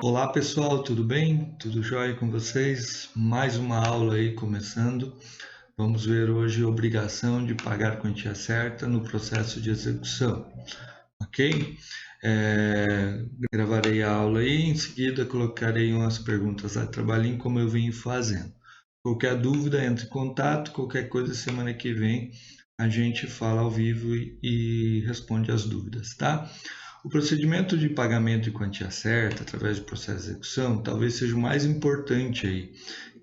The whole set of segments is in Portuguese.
Olá pessoal, tudo bem? Tudo jóia com vocês? Mais uma aula aí começando. Vamos ver hoje a obrigação de pagar quantia certa no processo de execução, ok? Gravarei a aula aí, em seguida colocarei umas perguntas a trabalhinho como eu venho fazendo. Qualquer dúvida, entre em contato, qualquer coisa semana que vem a gente fala ao vivo e responde as dúvidas, tá? O procedimento de pagamento de quantia certa, através do processo de execução, talvez seja o mais importante aí,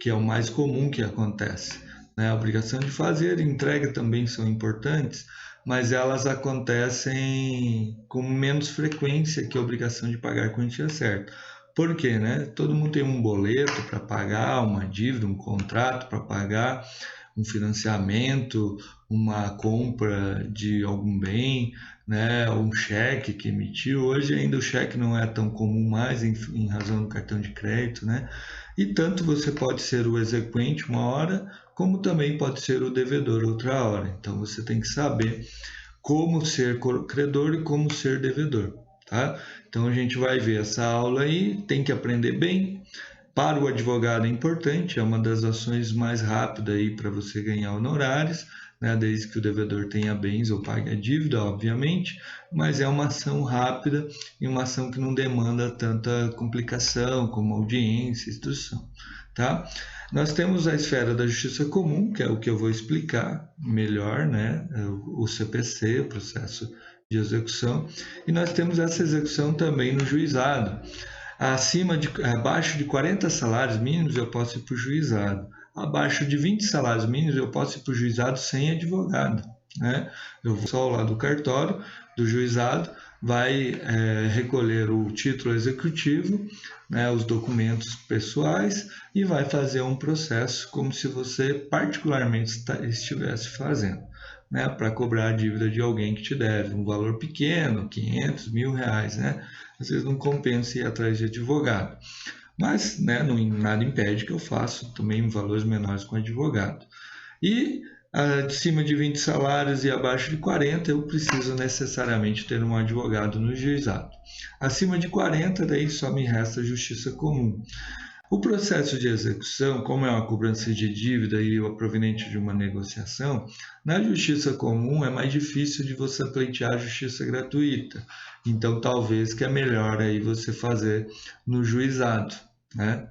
que é o mais comum que acontece, né? A obrigação de fazer e entrega também são importantes, mas elas acontecem com menos frequência que a obrigação de pagar quantia certa. Por quê, né? Todo mundo tem um boleto para pagar, uma dívida, um contrato para pagar, um financiamento, uma compra de algum bem, né, um cheque que emitiu. Hoje ainda o cheque não é tão comum mais em razão do cartão de crédito, né? E tanto você pode ser o exequente uma hora, como também pode ser o devedor outra hora. Então você tem que saber como ser credor e como ser devedor, tá? Então a gente vai ver essa aula aí, tem que aprender bem. Para o advogado é importante, é uma das ações mais rápidas aí para você ganhar honorários, né, desde que o devedor tenha bens ou pague a dívida, obviamente, mas é uma ação rápida e uma ação que não demanda tanta complicação como audiência, instrução, tá? Nós temos a esfera da justiça comum, que é o que eu vou explicar melhor, né, o CPC, o processo de execução, e nós temos essa execução também no juizado. Abaixo de 40 salários mínimos eu posso ir para o juizado. Abaixo de 20 salários mínimos eu posso ir para o juizado sem advogado, né? Eu vou só lá do cartório, do juizado, vai recolher o título executivo, né, os documentos pessoais e vai fazer um processo como se você particularmente estivesse fazendo, né, para cobrar a dívida de alguém que te deve, um valor pequeno, 500, R$ 1.000, né? Às vezes não compensa ir atrás de advogado. Mas, né, nada impede que eu faça também valores menores com advogado. E de cima de 20 salários e abaixo de 40, eu preciso necessariamente ter um advogado no juizado. Acima de 40, daí só me resta a justiça comum. O processo de execução, como é uma cobrança de dívida e o proveniente de uma negociação, na justiça comum é mais difícil de você pleitear a justiça gratuita. Então, talvez que é melhor aí você fazer no juizado, né?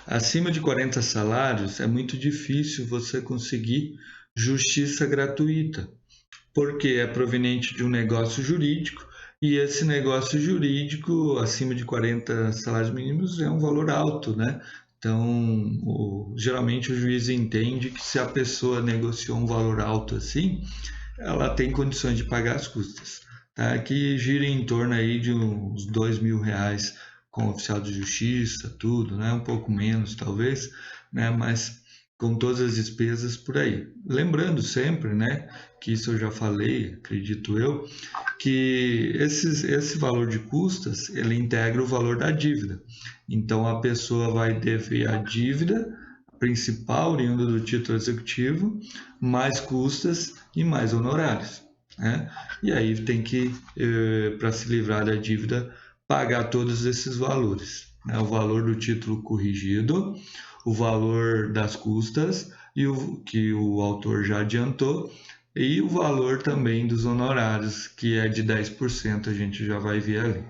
Acima de 40 salários é muito difícil você conseguir justiça gratuita, porque é proveniente de um negócio jurídico e esse negócio jurídico acima de 40 salários mínimos é um valor alto, né? Então, geralmente o juiz entende que se a pessoa negociou um valor alto assim, ela tem condições de pagar as custas, tá? Que gira em torno aí de uns R$ 2.000 com oficial de justiça, tudo, né? Um pouco menos talvez, né? Mas com todas as despesas por aí. Lembrando sempre, né, que isso eu já falei, acredito eu, que esse valor de custas, ele integra o valor da dívida. Então, a pessoa vai dever a dívida principal, oriunda do título executivo, mais custas e mais honorários, né? E aí tem que, para se livrar da dívida, pagar todos esses valores, né? O valor do título corrigido, o valor das custas e o que o autor já adiantou e o valor também dos honorários, que é de 10%, a gente já vai ver ali,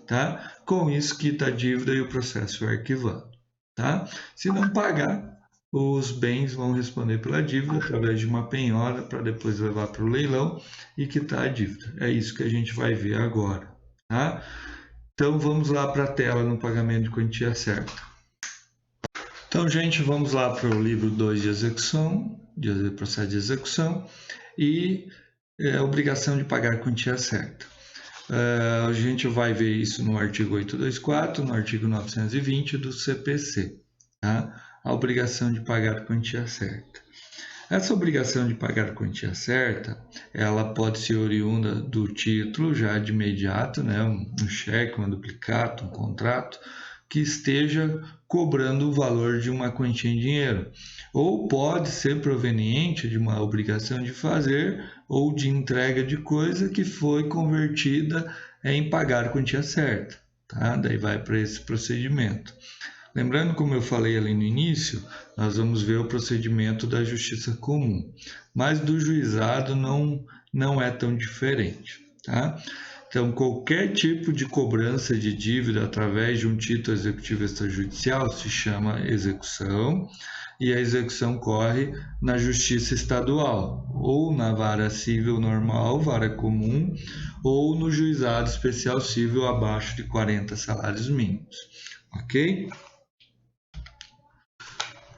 tá? Com isso quita a dívida e o processo é arquivado, tá? Se não pagar, os bens vão responder pela dívida através de uma penhora para depois levar para o leilão e quitar a dívida. É isso que a gente vai ver agora, tá? Então vamos lá para a tela no pagamento de quantia certa. Então, gente, vamos lá para o livro 2 de execução, de processo de execução, e a obrigação de pagar a quantia certa. A gente vai ver isso no artigo 824, no artigo 920 do CPC, tá? A obrigação de pagar a quantia certa. Essa obrigação de pagar a quantia certa, ela pode ser oriunda do título já de imediato, né? Um cheque, uma duplicata, um contrato, que esteja cobrando o valor de uma quantia em dinheiro. Ou pode ser proveniente de uma obrigação de fazer ou de entrega de coisa que foi convertida em pagar a quantia certa, tá? Daí vai para esse procedimento. Lembrando, como eu falei ali no início, nós vamos ver o procedimento da justiça comum, mas do juizado não é tão diferente, tá? Então, qualquer tipo de cobrança de dívida através de um título executivo extrajudicial se chama execução, e a execução corre na justiça estadual, ou na vara civil normal, vara comum, ou no juizado especial civil abaixo de 40 salários mínimos, ok?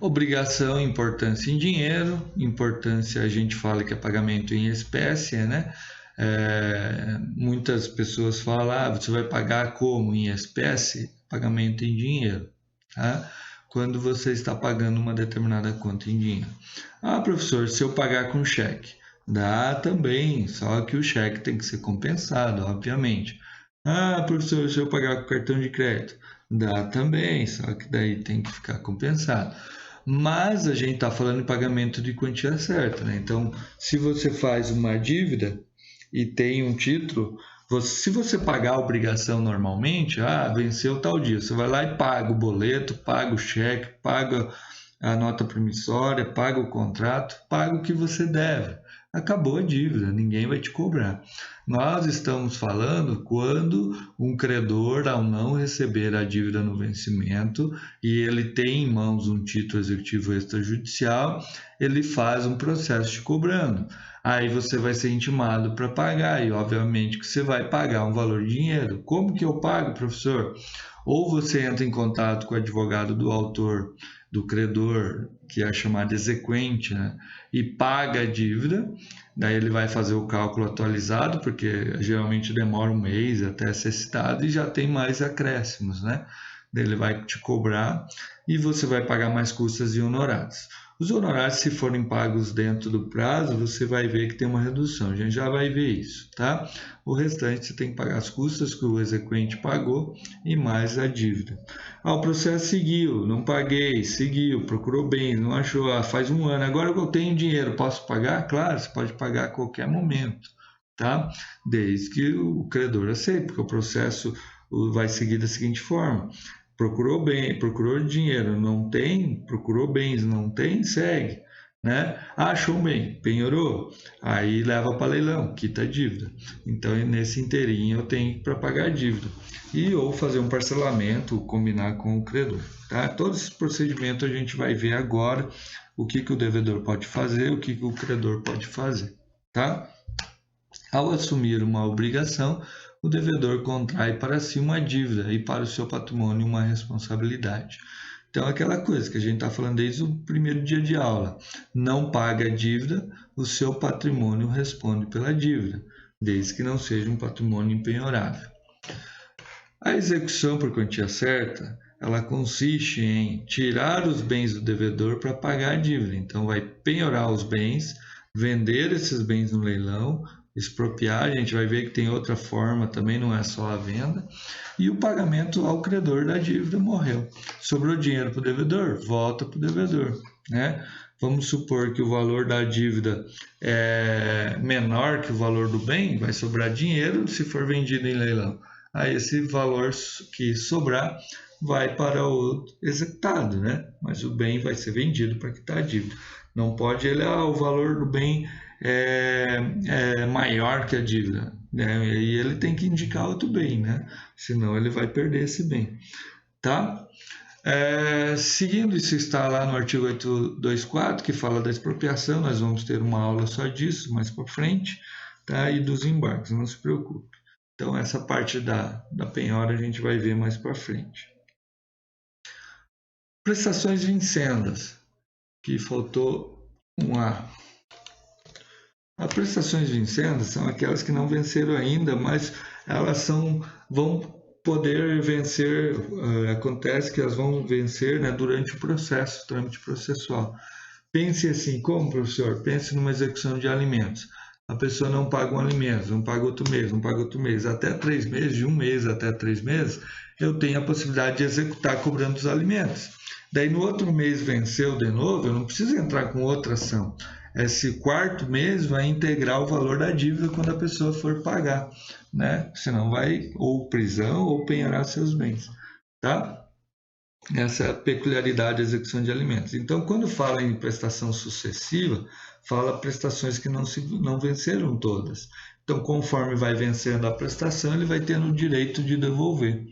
Obrigação, importância em dinheiro, importância a gente fala que é pagamento em espécie, né? Muitas pessoas falam, você vai pagar como? Em espécie? Pagamento em dinheiro, tá? Quando você está pagando uma determinada conta em dinheiro. Professor, se eu pagar com cheque? Dá também, só que o cheque tem que ser compensado, obviamente. Professor, se eu pagar com cartão de crédito? Dá também, só que daí tem que ficar compensado. Mas a gente está falando em pagamento de quantia certa, né? Então, se você faz uma dívida e tem um título, se você pagar a obrigação normalmente, venceu tal dia, você vai lá e paga o boleto, paga o cheque, paga a nota promissória, paga o contrato, paga o que você deve. Acabou a dívida, ninguém vai te cobrar. Nós estamos falando quando um credor, ao não receber a dívida no vencimento e ele tem em mãos um título executivo extrajudicial, ele faz um processo te cobrando. Aí você vai ser intimado para pagar e obviamente que você vai pagar um valor de dinheiro. Como que eu pago, professor? Ou você entra em contato com o advogado do autor, do credor, que é chamado exequente, né? E paga a dívida, daí ele vai fazer o cálculo atualizado, porque geralmente demora um mês até ser citado e já tem mais acréscimos, né? Daí ele vai te cobrar e você vai pagar mais custas e honorários. Os honorários, se forem pagos dentro do prazo, você vai ver que tem uma redução. A gente já vai ver isso, tá? O restante você tem que pagar as custas que o exequente pagou e mais a dívida. O processo seguiu, não paguei, seguiu, procurou bens, não achou, faz um ano. Agora que eu tenho dinheiro, posso pagar? Claro, você pode pagar a qualquer momento, tá? Desde que o credor aceite, porque o processo vai seguir da seguinte forma. Procurou bem, procurou dinheiro, não tem, procurou bens, não tem, segue, né? Achou um bem, penhorou, aí leva para leilão, quita a dívida. Então, nesse inteirinho eu tenho para pagar a dívida ou fazer um parcelamento, combinar com o credor, tá? Todo esse procedimento a gente vai ver agora o que o devedor pode fazer, o que o credor pode fazer, tá? Ao assumir uma obrigação, o devedor contrai para si uma dívida e para o seu patrimônio uma responsabilidade. Então, aquela coisa que a gente está falando desde o primeiro dia de aula. Não paga a dívida, o seu patrimônio responde pela dívida, desde que não seja um patrimônio impenhorável. A execução por quantia certa, ela consiste em tirar os bens do devedor para pagar a dívida. Então, vai penhorar os bens, vender esses bens no leilão, expropriar, a gente vai ver que tem outra forma também, não é só a venda, e o pagamento ao credor da dívida morreu. Sobrou dinheiro para o devedor? Volta para o devedor, né? Vamos supor que o valor da dívida é menor que o valor do bem, vai sobrar dinheiro se for vendido em leilão. Aí esse valor que sobrar vai para o executado, né? Mas o bem vai ser vendido para quitar a dívida. Não pode o valor do bem é maior que a dívida, né? E ele tem que indicar outro bem, né? Senão ele vai perder esse bem, tá? Seguindo, isso está lá no artigo 824, que fala da expropriação, nós vamos ter uma aula só disso mais para frente, tá? E dos embargos, não se preocupe. Então, essa parte da penhora a gente vai ver mais para frente. Prestações vincendas, que faltou um A. As prestações vincendas são aquelas que não venceram ainda, mas elas vão poder vencer, acontece que elas vão vencer, né, durante o processo, trâmite processual. Pense assim, como, professor? Pense numa execução de alimentos. A pessoa não paga um alimento, não paga outro mês, até 3 meses, de 1 mês até 3 meses, eu tenho a possibilidade de executar cobrando os alimentos. Daí no outro mês venceu de novo, eu não preciso entrar com outra ação. Esse quarto mês vai integrar o valor da dívida quando a pessoa for pagar. né? Senão vai ou prisão ou penhorar seus bens, tá? Essa é a peculiaridade da execução de alimentos. Então, quando fala em prestação sucessiva, fala prestações que não venceram todas. Então, conforme vai vencendo a prestação, ele vai tendo o direito de devolver.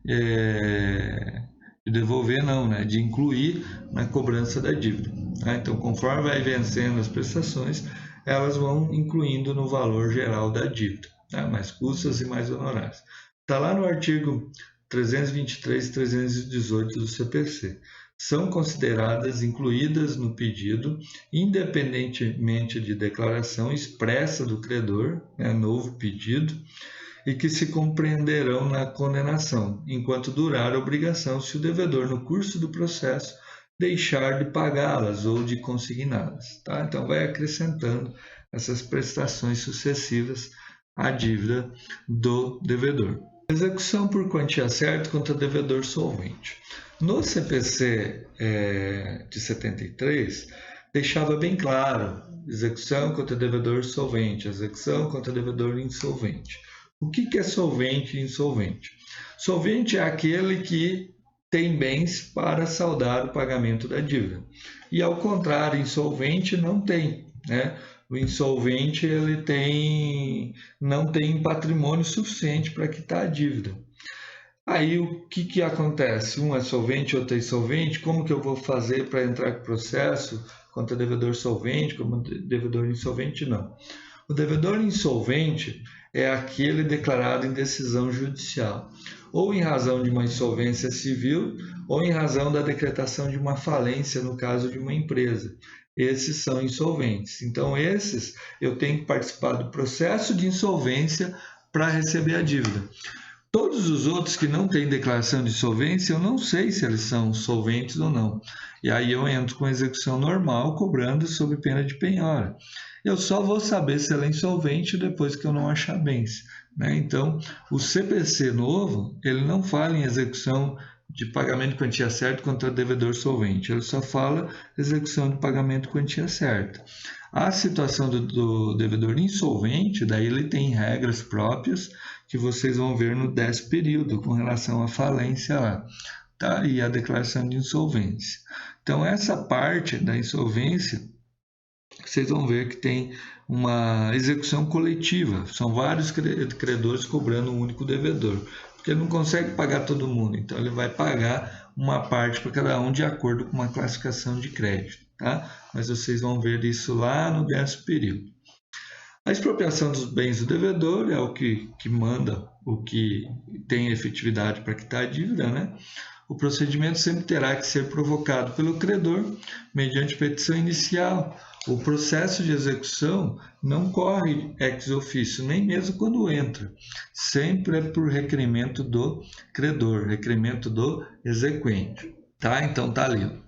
De devolver não, né? De incluir na cobrança da dívida. Tá? Então, conforme vai vencendo as prestações, elas vão incluindo no valor geral da dívida, tá? Mais custas e mais honorários. Está lá no artigo 323 e 318 do CPC. São consideradas incluídas no pedido, independentemente de declaração expressa do credor, né, novo pedido, e que se compreenderão na condenação, enquanto durar a obrigação, se o devedor, no curso do processo, deixar de pagá-las ou de consigná-las. Tá? Então, vai acrescentando essas prestações sucessivas à dívida do devedor. Execução por quantia certa contra devedor solvente. No CPC de 73, deixava bem claro: execução contra devedor solvente, execução contra devedor insolvente. O que é solvente e insolvente? Solvente é aquele que tem bens para saldar o pagamento da dívida. E ao contrário, insolvente não tem, né? O insolvente ele não tem patrimônio suficiente para quitar a dívida. Aí o que acontece? Um é solvente, outro é insolvente. Como que eu vou fazer para entrar com processo contra devedor solvente, como devedor insolvente? Não. O devedor insolvente é aquele declarado em decisão judicial, ou em razão de uma insolvência civil, ou em razão da decretação de uma falência no caso de uma empresa. Esses são insolventes. Então, esses eu tenho que participar do processo de insolvência para receber a dívida. Todos os outros que não têm declaração de solvência, eu não sei se eles são solventes ou não. E aí eu entro com execução normal, cobrando sob pena de penhora. Eu só vou saber se ela é insolvente depois que eu não achar bens, né? Então, o CPC novo, ele não fala em execução de pagamento de quantia certa contra devedor solvente. Ele só fala execução de pagamento de quantia certa. A situação do devedor insolvente, daí ele tem regras próprias que vocês vão ver no 10º período com relação à falência lá, tá? E a declaração de insolvência. Então, essa parte da insolvência, vocês vão ver que tem uma execução coletiva. São vários credores cobrando um único devedor, porque ele não consegue pagar todo mundo, então ele vai pagar uma parte para cada um de acordo com uma classificação de crédito, tá? Mas vocês vão ver isso lá no 10º período. A expropriação dos bens do devedor é o que manda, o que tem efetividade para quitar a dívida, né? O procedimento sempre terá que ser provocado pelo credor mediante petição inicial. O processo de execução não corre ex officio, nem mesmo quando entra. Sempre é por requerimento do credor, requerimento do exequente. Tá? Então tá ali.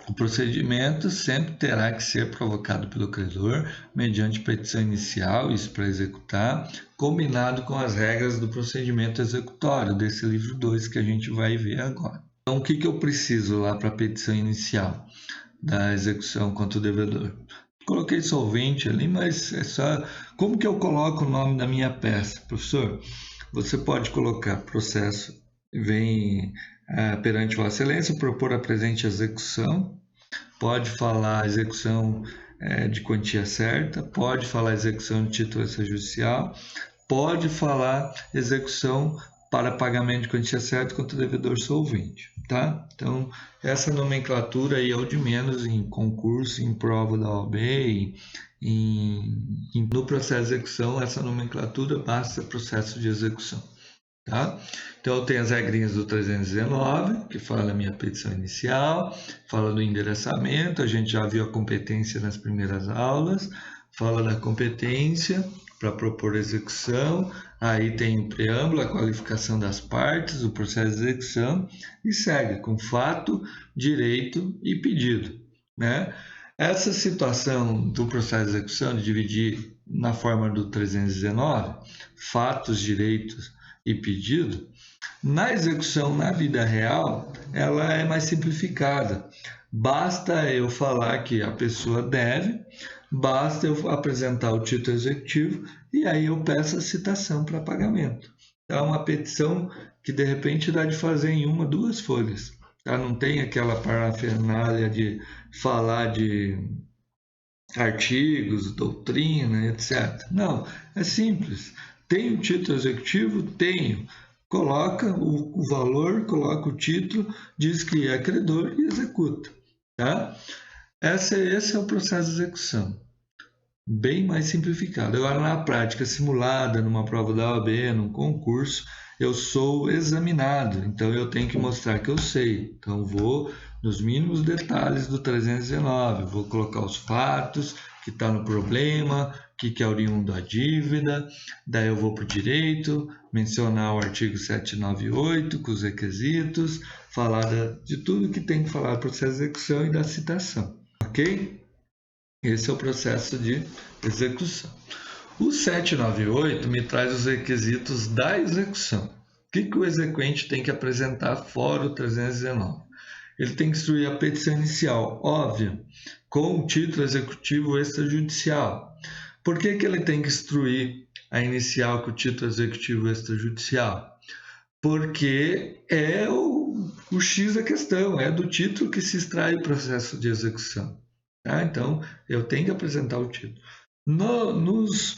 O procedimento sempre terá que ser provocado pelo credor mediante petição inicial, isso para executar, combinado com as regras do procedimento executório, desse livro 2 que a gente vai ver agora. Então, o que eu preciso lá para a petição inicial da execução contra o devedor? Coloquei solvente ali, mas é só... Como que eu coloco o nome da minha peça, professor? Você pode colocar processo, vem perante Vossa Excelência, propor a presente execução, pode falar execução de quantia certa, pode falar execução de título extrajudicial, pode falar execução para pagamento de quantia certa contra o devedor solvente, tá? Então, essa nomenclatura aí é o de menos em concurso, em prova da OAB, no processo de execução, essa nomenclatura basta processo de execução. Tá? Então eu tenho as regrinhas do 319, que fala da minha petição inicial, fala do endereçamento, a gente já viu a competência nas primeiras aulas, fala da competência para propor execução, aí tem o preâmbulo, a qualificação das partes, o processo de execução, e segue com fato, direito e pedido, né? Essa situação do processo de execução, de dividir na forma do 319, fatos, direitos e pedido, na execução na vida real, ela é mais simplificada. Basta eu falar que a pessoa deve, Basta eu apresentar o título executivo e aí eu peço a citação para pagamento. É uma petição que de repente dá de fazer em 1, 2 folhas. Tá? Não tem aquela parafernália de falar de artigos, doutrina, etc. Não, é simples. Tem o título executivo? Tenho. Coloca o valor, coloca o título, diz que é credor e executa. Tá? Esse é o processo de execução. Bem mais simplificado. Agora, na prática simulada, numa prova da OAB, num concurso, eu sou examinado, então eu tenho que mostrar que eu sei. Então, vou nos mínimos detalhes do 319, vou colocar os fatos, que está no problema, o que é oriundo da dívida, daí eu vou para o direito, mencionar o artigo 798 com os requisitos, falar de tudo que tem que falar do processo de execução e da citação, ok? Esse é o processo de execução. O 798 me traz os requisitos da execução. O que o exequente tem que apresentar fora o 319? Ele tem que instruir a petição inicial, óbvio, com o título executivo extrajudicial. Por que ele tem que instruir a inicial com o título executivo extrajudicial? Porque é o X da questão, é do título que se extrai o processo de execução. Tá? Então, eu tenho que apresentar o título. Nos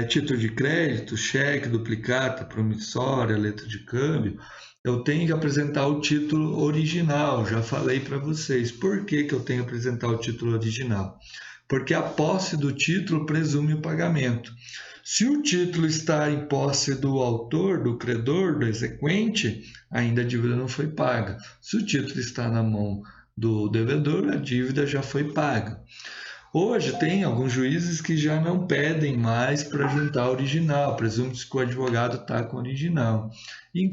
títulos de crédito, cheque, duplicata, promissória, letra de câmbio, eu tenho que apresentar o título original. Já falei para vocês. Por que eu tenho que apresentar o título original? Porque a posse do título presume o pagamento. Se o título está em posse do autor, do credor, do exequente, ainda a dívida não foi paga. Se o título está na mão do devedor, a dívida já foi paga. Hoje tem alguns juízes que já não pedem mais para juntar original, presume-se que o advogado está com original. Em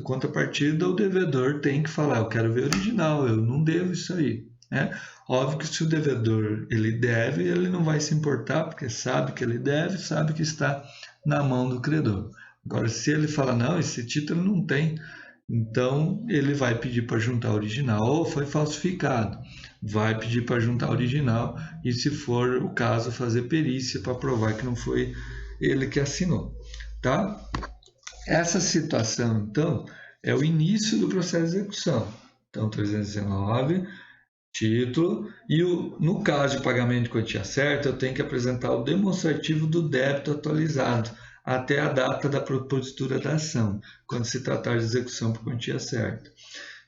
contrapartida, o devedor tem que falar, eu quero ver original, eu não devo isso aí. Né? Óbvio que se o devedor ele deve, ele não vai se importar, porque sabe que ele deve, sabe que está na mão do credor. Agora, se ele fala, não, esse título não tem, então ele vai pedir para juntar original, ou foi falsificado, vai pedir para juntar original e, se for o caso, fazer perícia para provar que não foi ele que assinou, tá? Essa situação, então, é o início do processo de execução. Então, 319, título, e no caso de pagamento de quantia certa, eu tenho que apresentar o demonstrativo do débito atualizado até a data da propositura da ação, quando se tratar de execução por quantia certa.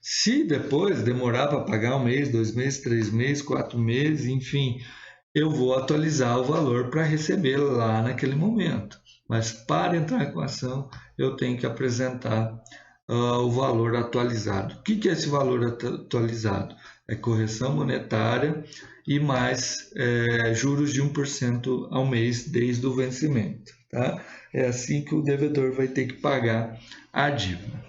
Se depois demorar para pagar 1 mês, 2 meses, 3 meses, 4 meses, enfim, eu vou atualizar o valor para receber lá naquele momento. Mas para entrar com a ação, eu tenho que apresentar o valor atualizado. O que é esse valor atualizado? É correção monetária e mais juros de 1% ao mês desde o vencimento. Tá? É assim que o devedor vai ter que pagar a dívida.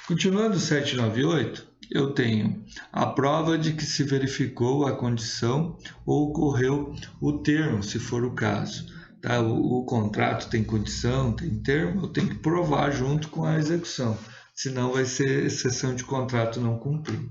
Continuando o 798, eu tenho a prova de que se verificou a condição ou ocorreu o termo, se for o caso. Tá? O contrato tem condição, tem termo, eu tenho que provar junto com a execução, senão vai ser exceção de contrato não cumprido.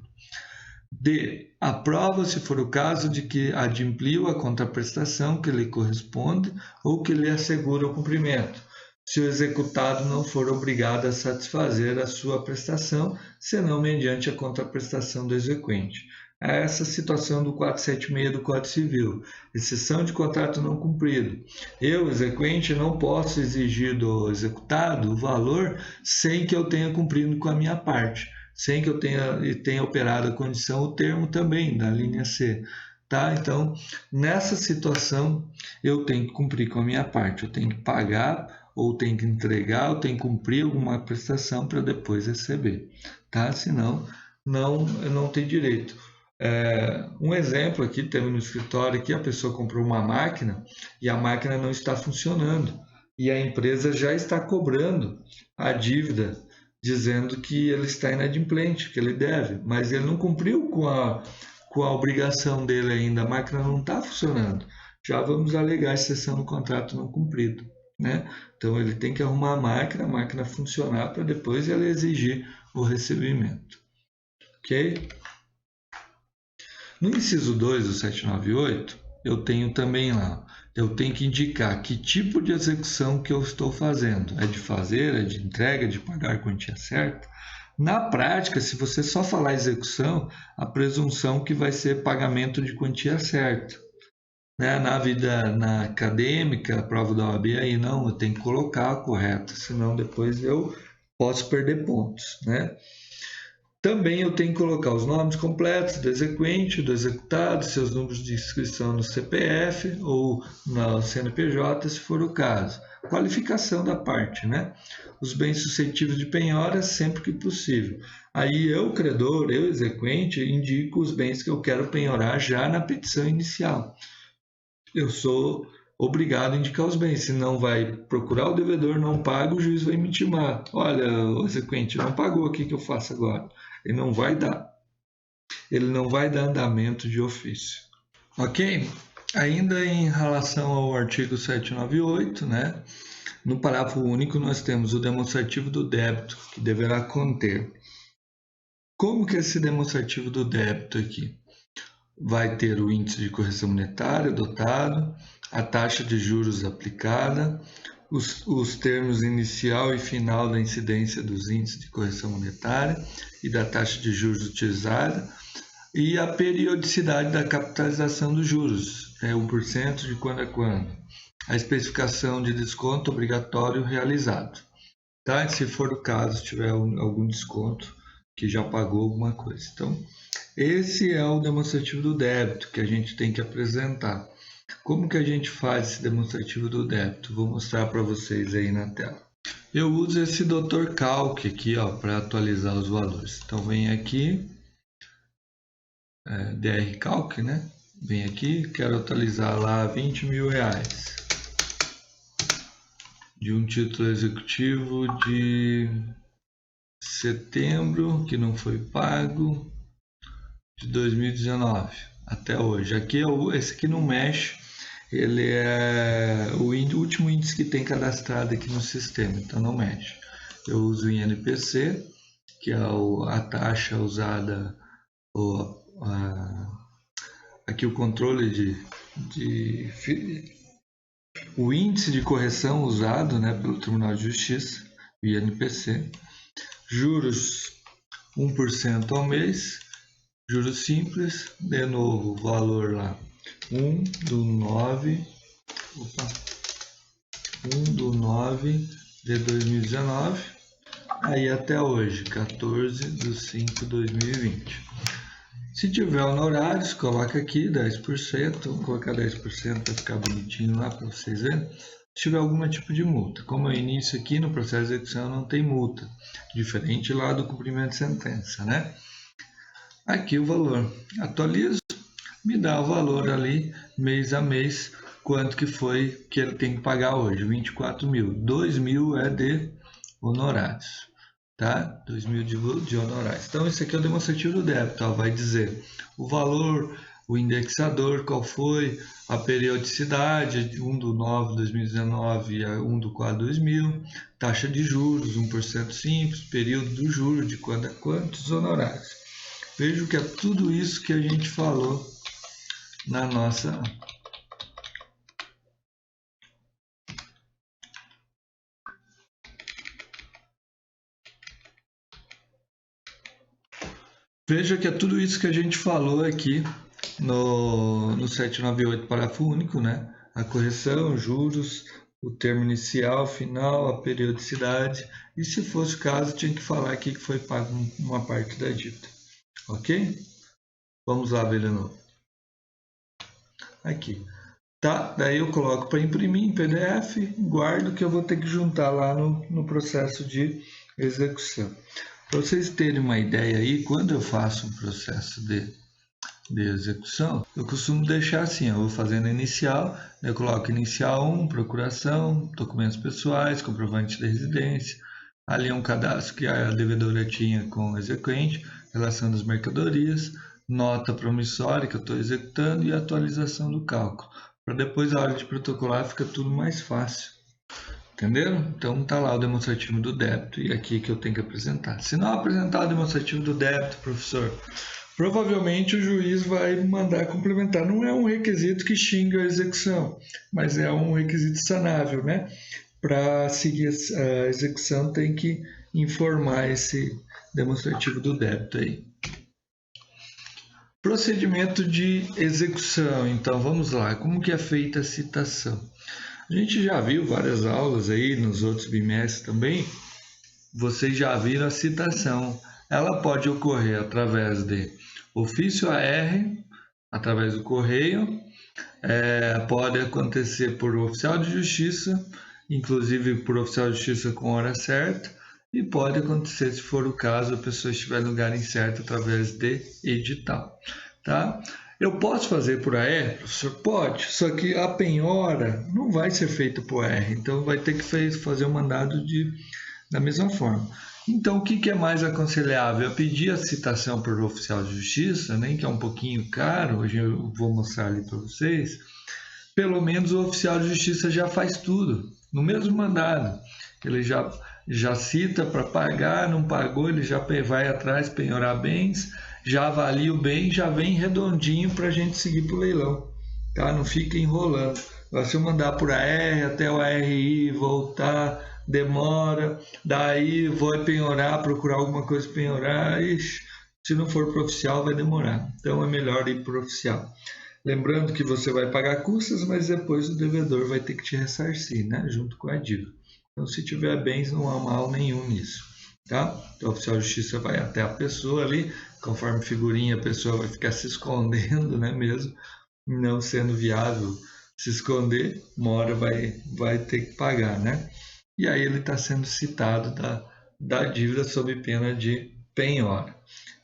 D. A prova, se for o caso, de que adimpliu a contraprestação que lhe corresponde ou que lhe assegura o cumprimento, se o executado não for obrigado a satisfazer a sua prestação, senão mediante a contraprestação do exequente. Essa situação do 476 do Código Civil, exceção de contrato não cumprido. Eu, exequente, não posso exigir do executado o valor sem que eu tenha cumprido com a minha parte, sem que eu tenha operado a condição, o termo também, da linha C. Tá? Então, nessa situação, eu tenho que cumprir com a minha parte, eu tenho que pagar, ou tenho que entregar, ou tenho que cumprir alguma prestação para depois receber. Tá? Senão, eu não tenho direito. Um exemplo aqui, temos no escritório que a pessoa comprou uma máquina e a máquina não está funcionando. E a empresa já está cobrando a dívida, dizendo que ele está inadimplente, que ele deve, mas ele não cumpriu com a obrigação dele ainda, a máquina não está funcionando. Já vamos alegar exceção no contrato não cumprido. Né? Então ele tem que arrumar a máquina funcionar para depois ele exigir o recebimento. Ok? No inciso 2 do 798, eu tenho também lá, eu tenho que indicar que tipo de execução que eu estou fazendo. É de fazer, é de entrega, é de pagar a quantia certa? Na prática, se você só falar execução, a presunção que vai ser pagamento de quantia certa. Né? Na vida na acadêmica, a prova da OAB, aí não, eu tenho que colocar a correta, senão depois eu posso perder pontos. Né? Também eu tenho que colocar os nomes completos do exequente, do executado, seus números de inscrição no CPF ou na CNPJ, se for o caso. Qualificação da parte, né? Os bens suscetíveis de penhora sempre que possível. Aí eu, credor, eu, exequente, indico os bens que eu quero penhorar já na petição inicial. Eu sou obrigado a indicar os bens, senão vai procurar o devedor, não paga, o juiz vai me intimar. Olha, o exequente não pagou, o que eu faço agora? Ele não vai dar andamento de ofício. Ok? Ainda em relação ao artigo 798, né? No parágrafo único nós temos o demonstrativo do débito, que deverá conter. Como que é esse demonstrativo do débito aqui? Vai ter o índice de correção monetária adotado, a taxa de juros aplicada, os termos inicial e final da incidência dos índices de correção monetária e da taxa de juros utilizada e a periodicidade da capitalização dos juros, 1% de quando a quando, a especificação de desconto obrigatório realizado. Tá? Se for o caso, se tiver algum desconto que já pagou alguma coisa. Então, esse é o demonstrativo do débito que a gente tem que apresentar. Como que a gente faz esse demonstrativo do débito? Vou mostrar para vocês aí na tela. Eu uso esse Dr. Calc aqui para atualizar os valores. Então, vem aqui, DR Calc, né? Vem aqui, quero atualizar lá R$20.000 de um título executivo de setembro, que não foi pago, de 2019 até hoje. Aqui esse aqui não mexe, ele é o último índice que tem cadastrado aqui no sistema, então não mexe. Eu uso o INPC, que é a taxa usada, aqui o controle o índice de correção usado, né, pelo Tribunal de Justiça, o INPC. Juros 1% ao mês. Juros simples, de novo, valor lá, 1 do 9 de 2019, aí até hoje, 14 de 5 de 2020. Se tiver honorários, coloca aqui 10%, vou colocar 10% para ficar bonitinho lá para vocês verem. Se tiver algum tipo de multa, como é o início aqui no processo de execução não tem multa, diferente lá do cumprimento de sentença, né? Aqui o valor, atualizo, me dá o valor ali, mês a mês, quanto que foi que ele tem que pagar hoje, 24.000, 2.000 é de honorários, tá? 2.000 de honorários. Então, esse aqui é o demonstrativo do débito, vai dizer o valor, o indexador, qual foi, a periodicidade, 1 do 9 de 2019 a 1 do 4 de 2000, taxa de juros, 1% simples, período do juro, de quando a quantos honorários. Vejo que é tudo isso que a gente falou na nossa... Veja que é tudo isso que a gente falou aqui no 798, parágrafo único, né? A correção, juros, o termo inicial, final, a periodicidade. E se fosse o caso, tinha que falar aqui que foi pago uma parte da dívida. Ok? Vamos lá ver de novo. Aqui. Tá? Daí eu coloco para imprimir em PDF, guardo que eu vou ter que juntar lá no processo de execução. Para vocês terem uma ideia aí, quando eu faço um processo de execução, eu costumo deixar assim, eu vou fazendo inicial, eu coloco inicial 1, procuração, documentos pessoais, comprovante de residência, ali é um cadastro que a devedora tinha com o exequente, relação das mercadorias, nota promissória que eu estou executando e atualização do cálculo. Para depois, a hora de protocolar, fica tudo mais fácil. Entenderam? Então tá lá o demonstrativo do débito e aqui que eu tenho que apresentar. Se não apresentar o demonstrativo do débito, professor, provavelmente o juiz vai mandar complementar. Não é um requisito que xinga a execução, mas é um requisito sanável, né? Para seguir a execução tem que informar esse demonstrativo do débito aí. Procedimento de execução. Então vamos lá, como que é feita a citação? A gente já viu várias aulas aí nos outros bimestres também. Vocês já viram a citação. Ela pode ocorrer através de ofício AR, através do correio, pode acontecer por oficial de justiça, inclusive por oficial de justiça com hora certa, e pode acontecer, se for o caso, a pessoa estiver no lugar incerto através de edital. Tá? Eu posso fazer por AR? Professor, pode, só que a penhora não vai ser feita por AR, então vai ter que fazer o mandado da mesma forma. Então, o que é mais aconselhável? Eu pedir a citação por oficial de justiça, nem que é um pouquinho caro, hoje eu vou mostrar ali para vocês. Pelo menos o oficial de justiça já faz tudo, no mesmo mandado. Ele já cita para pagar, não pagou, ele já vai atrás penhorar bens, já avalia o bem, já vem redondinho para a gente seguir para o leilão. Tá? Não fica enrolando. Se eu mandar por AR até o ARI, voltar, demora, daí vou penhorar, procurar alguma coisa para penhorar, se não for para oficial vai demorar. Então é melhor ir para oficial. Lembrando que você vai pagar custas, mas depois o devedor vai ter que te ressarcir, né? Junto com a dívida. Então, se tiver bens, não há mal nenhum nisso. Tá? Então, o oficial de justiça vai até a pessoa ali, conforme figurinha, a pessoa vai ficar se escondendo, né? Mesmo não sendo viável se esconder, uma hora vai ter que pagar, né? E aí ele está sendo citado da dívida sob pena de penhora.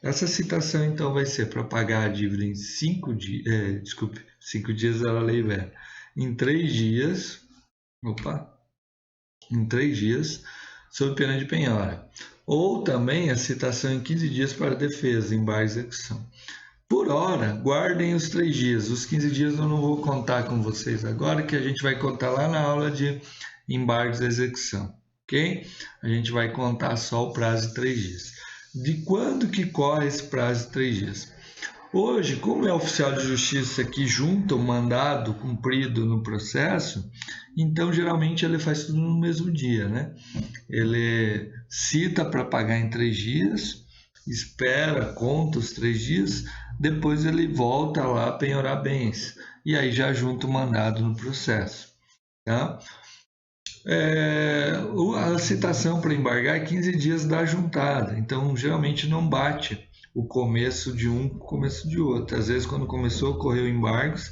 Essa citação, então, vai ser para pagar a dívida em 5 dias, 5 dias era a lei velha, em 3 dias, sob pena de penhora. Ou também a citação em 15 dias para defesa, embargo e execução. Por hora, guardem os 3 dias. Os 15 dias eu não vou contar com vocês agora, que a gente vai contar lá na aula de embargos e execução, ok? A gente vai contar só o prazo de 3 dias. De quando que corre esse prazo de 3 dias? Hoje, como é oficial de justiça que junta o mandado cumprido no processo, então geralmente ele faz tudo no mesmo dia, né? Ele cita para pagar em 3 dias, espera, conta os 3 dias, depois ele volta lá a penhorar bens, e aí já junta o mandado no processo, tá? A citação para embargar é 15 dias da juntada, então geralmente não bate o começo de um com o começo de outro. Às vezes, quando começou a ocorrer embargos,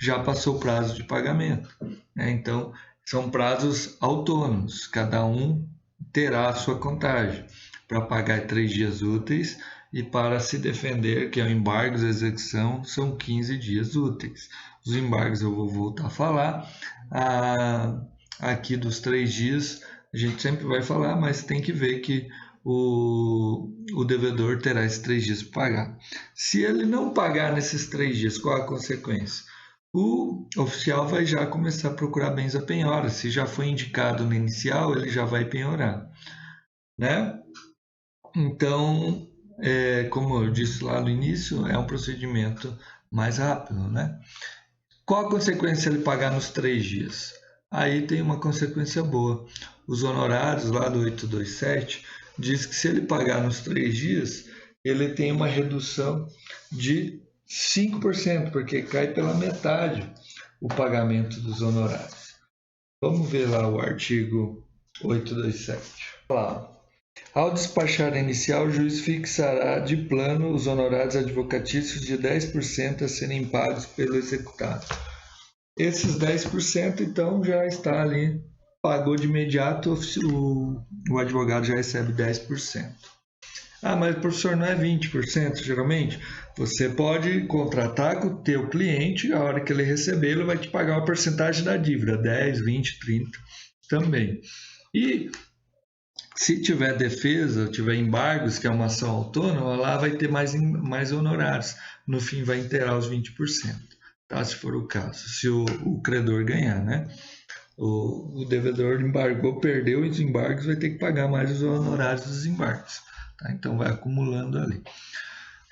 já passou o prazo de pagamento, né? Então, são prazos autônomos, cada um terá a sua contagem para pagar 3 dias úteis e para se defender, que é o embargo e execução, são 15 dias úteis. Os embargos eu vou voltar a falar. Aqui dos 3 dias a gente sempre vai falar, mas tem que ver que o devedor terá esses 3 dias para pagar. Se ele não pagar nesses 3 dias, qual a consequência? O oficial vai já começar a procurar bens a penhora. Se já foi indicado no inicial, ele já vai penhorar, né? Então, como eu disse lá no início, é um procedimento mais rápido, né? Qual a consequência se ele pagar nos 3 dias? Aí tem uma consequência boa. Os honorários lá do 827 diz que se ele pagar nos 3 dias, ele tem uma redução de 5%, porque cai pela metade o pagamento dos honorários. Vamos ver lá o artigo 827. Lá. Ao despachar a inicial, o juiz fixará de plano os honorários advocatícios de 10% a serem pagos pelo executado. Esses 10%, então, já está ali, pagou de imediato, o advogado já recebe 10%. Ah, mas professor, não é 20% geralmente? Você pode contratar com o teu cliente, a hora que ele receber, ele vai te pagar uma porcentagem da dívida, 10, 20, 30 também. E se tiver defesa, tiver embargos, que é uma ação autônoma, lá vai ter mais honorários. No fim vai inteirar os 20%, tá? Se for o caso, se o credor ganhar, né? O devedor embargou, perdeu os embargos, vai ter que pagar mais os honorários dos embargos. Tá? Então vai acumulando ali.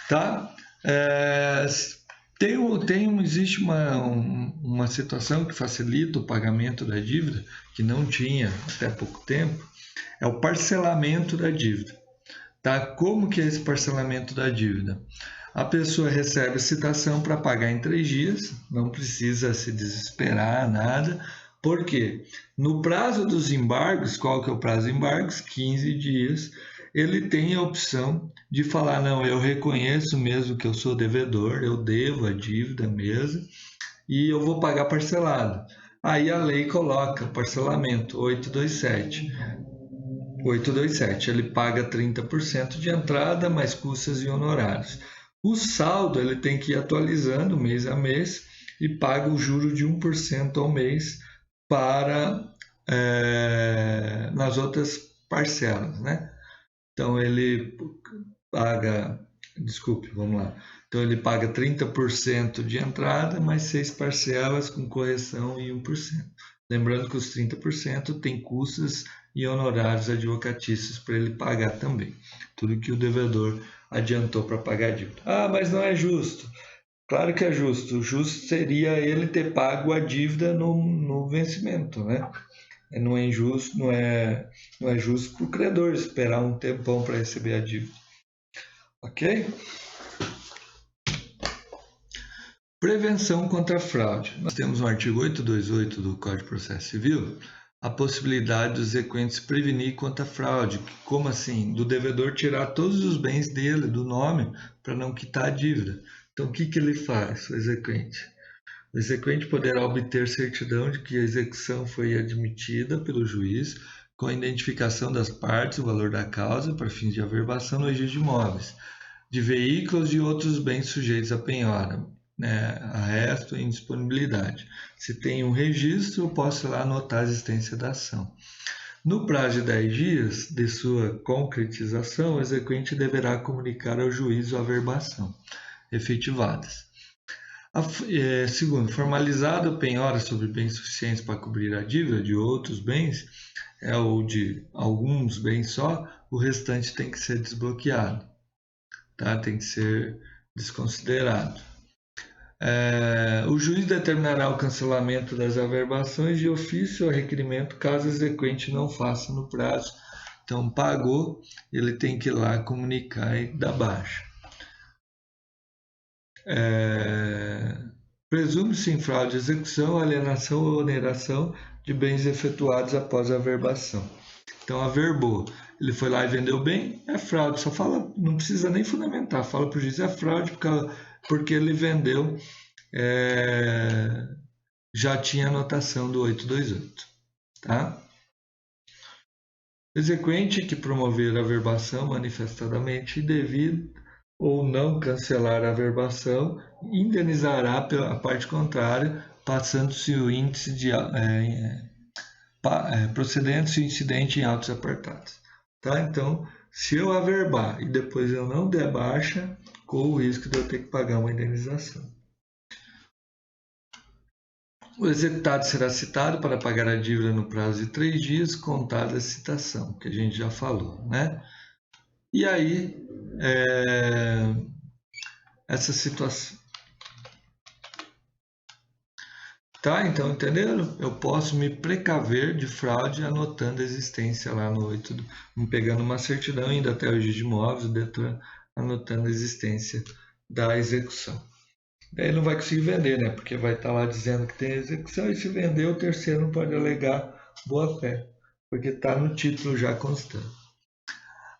Tá? É, existe uma situação que facilita o pagamento da dívida, que não tinha até pouco tempo, é o parcelamento da dívida. Tá? Como que é esse parcelamento da dívida? A pessoa recebe a citação para pagar em 3 dias, não precisa se desesperar, nada. Por quê? No prazo dos embargos, qual que é o prazo de embargos? 15 dias. Ele tem a opção de falar, não, eu reconheço mesmo que eu sou devedor, eu devo a dívida mesmo, e eu vou pagar parcelado. Aí a lei coloca parcelamento 827. Ele paga 30% de entrada, mais custas e honorários. O saldo ele tem que ir atualizando mês a mês e paga o juro de 1% ao mês para nas outras parcelas, né? Então ele paga, desculpe, vamos lá. Então ele paga 30% de entrada, mais 6 parcelas com correção e 1%. Lembrando que os 30% tem custos e honorários advocatícios para ele pagar também. Tudo que o devedor adiantou para pagar a dívida. Ah, mas não é justo. Claro que é justo. O justo seria ele ter pago a dívida no vencimento, né? Não é injusto, não é justo para o credor esperar um tempão para receber a dívida. Ok? Prevenção contra a fraude. Nós temos no artigo 828 do Código de Processo Civil a possibilidade dos exequentes prevenir contra a fraude. Como assim? Do devedor tirar todos os bens dele, do nome, para não quitar a dívida. Então, o que ele faz, o exequente? O exequente poderá obter certidão de que a execução foi admitida pelo juiz com a identificação das partes, o valor da causa, para fins de averbação no registro de imóveis, de veículos e outros bens sujeitos a penhora, né, arresto e indisponibilidade. Se tem um registro, eu posso lá anotar a existência da ação. No prazo de 10 dias de sua concretização, o exequente deverá comunicar ao juiz a averbação efetivadas. Segundo, formalizado a penhora sobre bens suficientes para cobrir a dívida de outros bens, ou de alguns bens só, o restante tem que ser desbloqueado, tá? Tem que ser desconsiderado. O juiz determinará o cancelamento das averbações de ofício ou requerimento caso o exequente não faça no prazo. Então, pagou, ele tem que ir lá comunicar e dar baixa. Presume-se em fraude de execução, alienação ou oneração de bens efetuados após a averbação. Então, averbou. Ele foi lá e vendeu bem, é fraude. Só fala, não precisa nem fundamentar. Fala para o juiz, é fraude porque ele vendeu, já tinha anotação do 828. Tá? Exequente que promover a averbação manifestadamente indevida ou não cancelar a averbação, indenizará a parte contrária, passando-se o índice de procedendo-se o incidente em autos apartados. Tá? Então, se eu averbar e depois eu não der baixa, corro o risco de eu ter que pagar uma indenização. O executado será citado para pagar a dívida no prazo de 3 dias, contada a citação, que a gente já falou, né? E aí, essa situação. Tá? Então, entenderam? Eu posso me precaver de fraude anotando a existência lá no 8, pegando uma certidão, indo até o registro de imóveis, o Detran, anotando a existência da execução. Daí ele não vai conseguir vender, né? Porque vai estar lá dizendo que tem execução e se vender, o terceiro não pode alegar boa-fé, porque está no título já constante.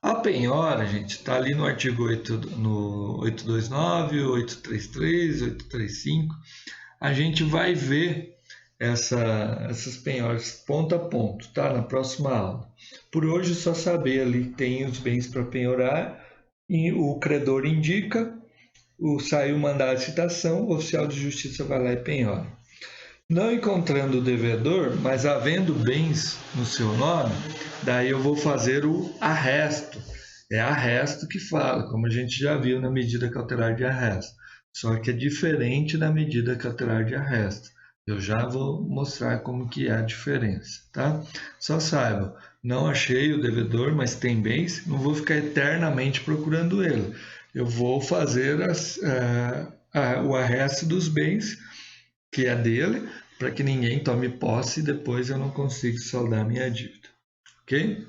A penhora, gente, está ali no artigo 829, 833, 835. A gente vai ver essas penhoras ponto a ponto, tá? Na próxima aula. Por hoje, só saber ali tem os bens para penhorar e o credor indica, saiu o mandado de citação, o oficial de justiça vai lá e penhora. Não encontrando o devedor, mas havendo bens no seu nome, daí eu vou fazer o arresto. É arresto que fala, como a gente já viu na medida cautelar de arresto. Só que é diferente da medida cautelar de arresto. Eu já vou mostrar como que é a diferença, tá? Só saibam, não achei o devedor, mas tem bens, não vou ficar eternamente procurando ele. eu vou fazer o arresto dos bens, que é dele, para que ninguém tome posse e depois eu não consiga saldar minha dívida. Ok?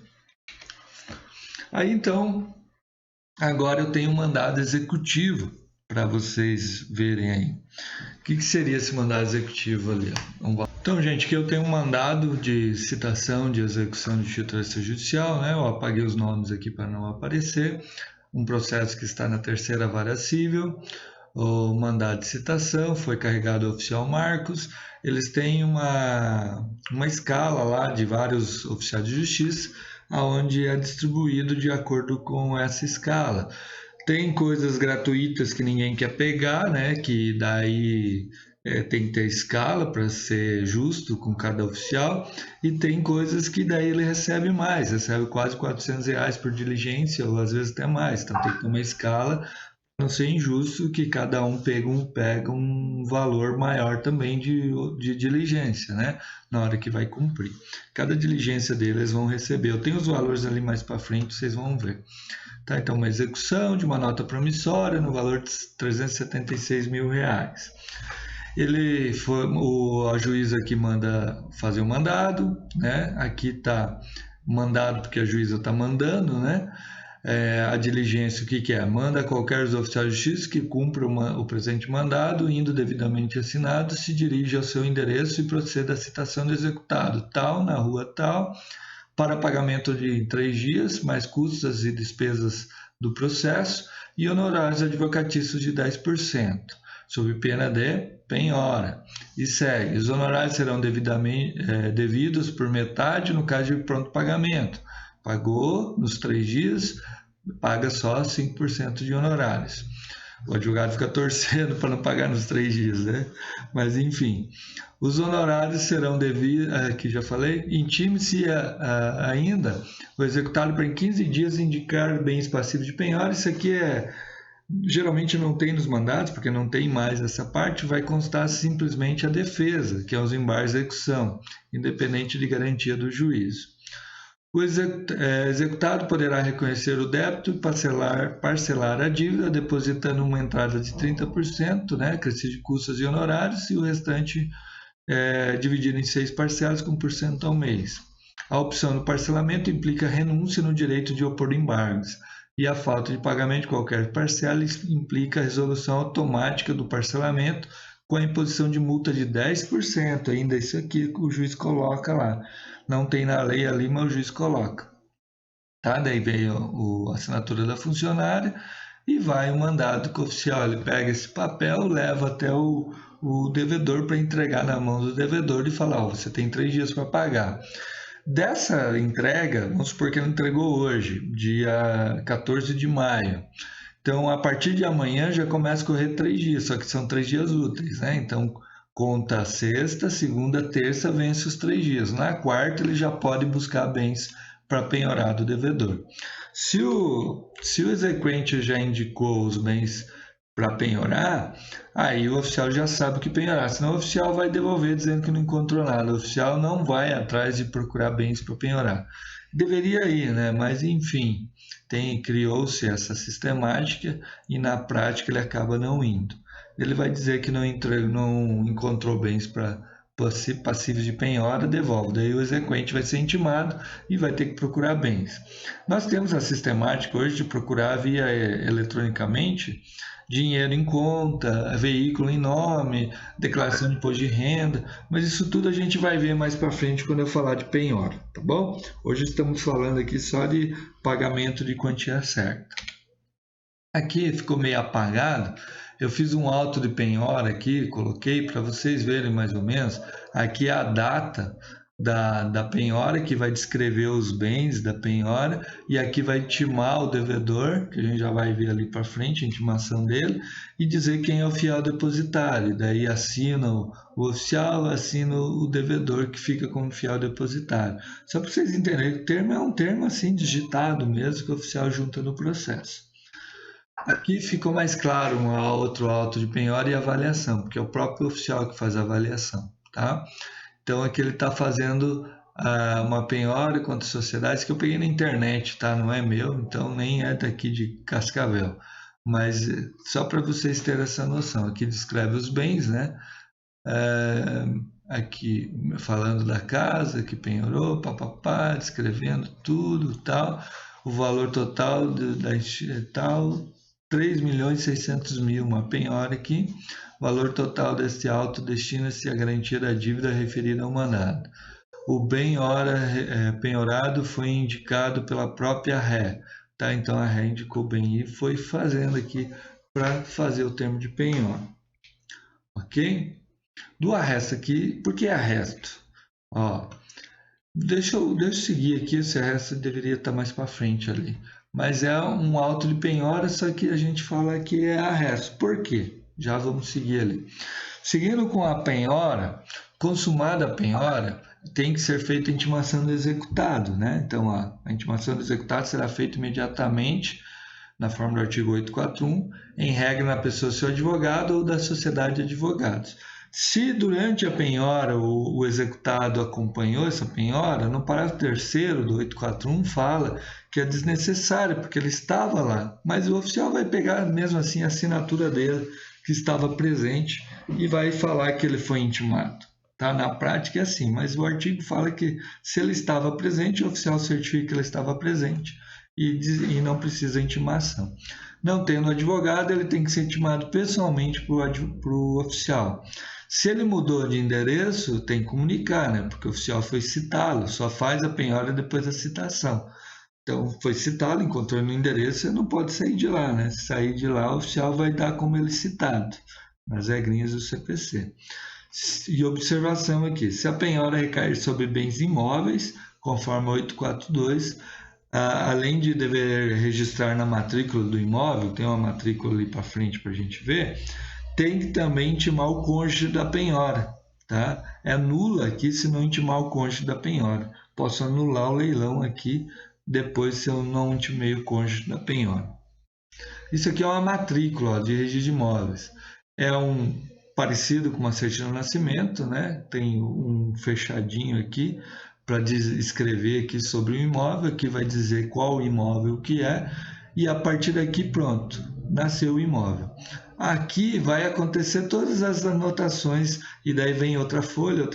Aí então, agora eu tenho um mandado executivo para vocês verem aí. O que seria esse mandado executivo ali? Então, gente, aqui eu tenho um mandado de citação de execução de título extrajudicial, né? Eu apaguei os nomes aqui para não aparecer. Um processo que está na terceira vara civil. O mandado de citação foi carregado ao oficial Marcos. Eles têm uma escala lá de vários oficiais de justiça, onde é distribuído de acordo com essa escala. Tem coisas gratuitas que ninguém quer pegar, né? Que daí tem que ter escala para ser justo com cada oficial. E tem coisas que daí ele recebe mais, recebe quase R$ 400 por diligência, ou às vezes até mais. Então tem que ter uma escala, não ser injusto que cada um pega um valor maior também de diligência, né? Na hora que vai cumprir. Cada diligência deles vão receber. Eu tenho os valores ali mais para frente, vocês vão ver. Tá, então, uma execução de uma nota promissória no valor de R$ 376 mil. A juíza aqui manda fazer o mandado, né? Aqui está mandado porque a juíza está mandando, né? A diligência, o que é? Manda a qualquer dos oficiais de justiça que cumpra o presente mandado, indo devidamente assinado, se dirige ao seu endereço e proceda à citação do executado, tal, na rua tal, para pagamento de 3 dias, mais custas e despesas do processo, e honorários advocatícios de 10%, sob pena de penhora. E segue: os honorários serão devidos por metade no caso de pronto pagamento. Pagou nos 3 dias, paga só 5% de honorários. O advogado fica torcendo para não pagar nos 3 dias, né? Mas enfim, os honorários serão devidos, que já falei, intime-se ainda o executado para em 15 dias indicar bens passivos de penhora. Isso aqui geralmente não tem nos mandados, porque não tem mais essa parte, vai constar simplesmente a defesa, que é os embargos de execução, independente de garantia do juízo. O executado poderá reconhecer o débito e parcelar a dívida, depositando uma entrada de 30%, né, acrescido de custas e honorários, e o restante dividido em 6 parcelas com 1% ao mês. A opção do parcelamento implica renúncia no direito de opor embargos, e a falta de pagamento de qualquer parcela implica a resolução automática do parcelamento com a imposição de multa de 10%, ainda isso aqui que o juiz coloca lá. Não tem na lei ali, mas o juiz coloca. Tá? Daí vem a assinatura da funcionária e vai o mandado com o oficial. Ele pega esse papel, leva até o devedor para entregar na mão do devedor e falar: você tem 3 dias para pagar. Dessa entrega, vamos supor que ele entregou hoje, dia 14 de maio. Então, a partir de amanhã já começa a correr 3 dias, só que são 3 dias úteis, né? Então, conta sexta, segunda, terça, vence os 3 dias. Na quarta, ele já pode buscar bens para penhorar do devedor. Se o exequente já indicou os bens para penhorar, aí o oficial já sabe o que penhorar, senão o oficial vai devolver dizendo que não encontrou nada. O oficial não vai atrás de procurar bens para penhorar. Deveria ir, né? Mas enfim, criou-se essa sistemática e na prática ele acaba não indo. Ele vai dizer que não encontrou bens para passivos de penhora, devolve. Daí o exequente vai ser intimado e vai ter que procurar bens. Nós temos a sistemática hoje de procurar via eletronicamente dinheiro em conta, veículo em nome, declaração de imposto de renda, mas isso tudo a gente vai ver mais para frente quando eu falar de penhora, tá bom? Hoje estamos falando aqui só de pagamento de quantia certa. Aqui ficou meio apagado. Eu fiz um auto de penhora aqui, coloquei para vocês verem mais ou menos. Aqui é a data da penhora, que vai descrever os bens da penhora, e aqui vai intimar o devedor, que a gente já vai ver ali para frente, a intimação dele, e dizer quem é o fiel depositário. Daí assina o oficial, assina o devedor, que fica como fiel depositário. Só para vocês entenderem, o termo é um termo assim digitado mesmo, que o oficial junta no processo. Aqui ficou mais claro um outro auto de penhora e avaliação, porque é o próprio oficial que faz a avaliação, tá? Então aqui ele está fazendo uma penhora contra sociedades que eu peguei na internet, tá? Não é meu, então nem é daqui de Cascavel. Mas só para vocês terem essa noção, aqui descreve os bens, né? Aqui falando da casa que penhorou, papapá, descrevendo tudo, tal. O valor total da tal, 3.600.000, uma penhora aqui. O valor total deste auto destina-se à garantia da dívida referida ao mandado. O bem ora penhorado foi indicado pela própria ré, tá? Então a ré indicou bem e foi fazendo aqui para fazer o termo de penhora, ok? Do arresto aqui, por que arresto? Ó, deixa eu seguir aqui, esse arresto deveria estar mais para frente ali. Mas é um auto de penhora, só que a gente fala que é arresto. Por quê? Já vamos seguir ali. Seguindo com a penhora, consumada a penhora, tem que ser feita a intimação do executado, né? Então, a intimação do executado será feita imediatamente, na forma do artigo 841, em regra na pessoa seu advogado ou da sociedade de advogados. Se durante a penhora o executado acompanhou essa penhora, no parágrafo 3º do 841 fala que é desnecessário, porque ele estava lá, mas o oficial vai pegar mesmo assim a assinatura dele, que estava presente, e vai falar que ele foi intimado. Tá? Na prática é assim, mas o artigo fala que se ele estava presente, o oficial certifica que ele estava presente e não precisa intimação. Não tendo advogado, ele tem que ser intimado pessoalmente para o oficial. Se ele mudou de endereço, tem que comunicar, né? Porque o oficial foi citá-lo, só faz a penhora depois da citação. Então, foi citado, encontrou no endereço, você não pode sair de lá, né? Se sair de lá, o oficial vai dar como ele citado, nas regrinhas do CPC. E observação aqui, se a penhora recair sobre bens imóveis, conforme 842, além de dever registrar na matrícula do imóvel, tem uma matrícula ali para frente para a gente ver, tem que também intimar o cônjuge da penhora, tá? É nula aqui se não intimar o cônjuge da penhora. Posso anular o leilão aqui depois se eu não intimei o cônjuge da penhora. Isso aqui é uma matrícula de registro de imóveis. É parecido com uma certidão de nascimento, né? Tem um fechadinho aqui para escrever aqui sobre o imóvel, que vai dizer qual imóvel que é, e a partir daqui pronto, nasceu o imóvel. Aqui vai acontecer todas as anotações e daí vem outra folha,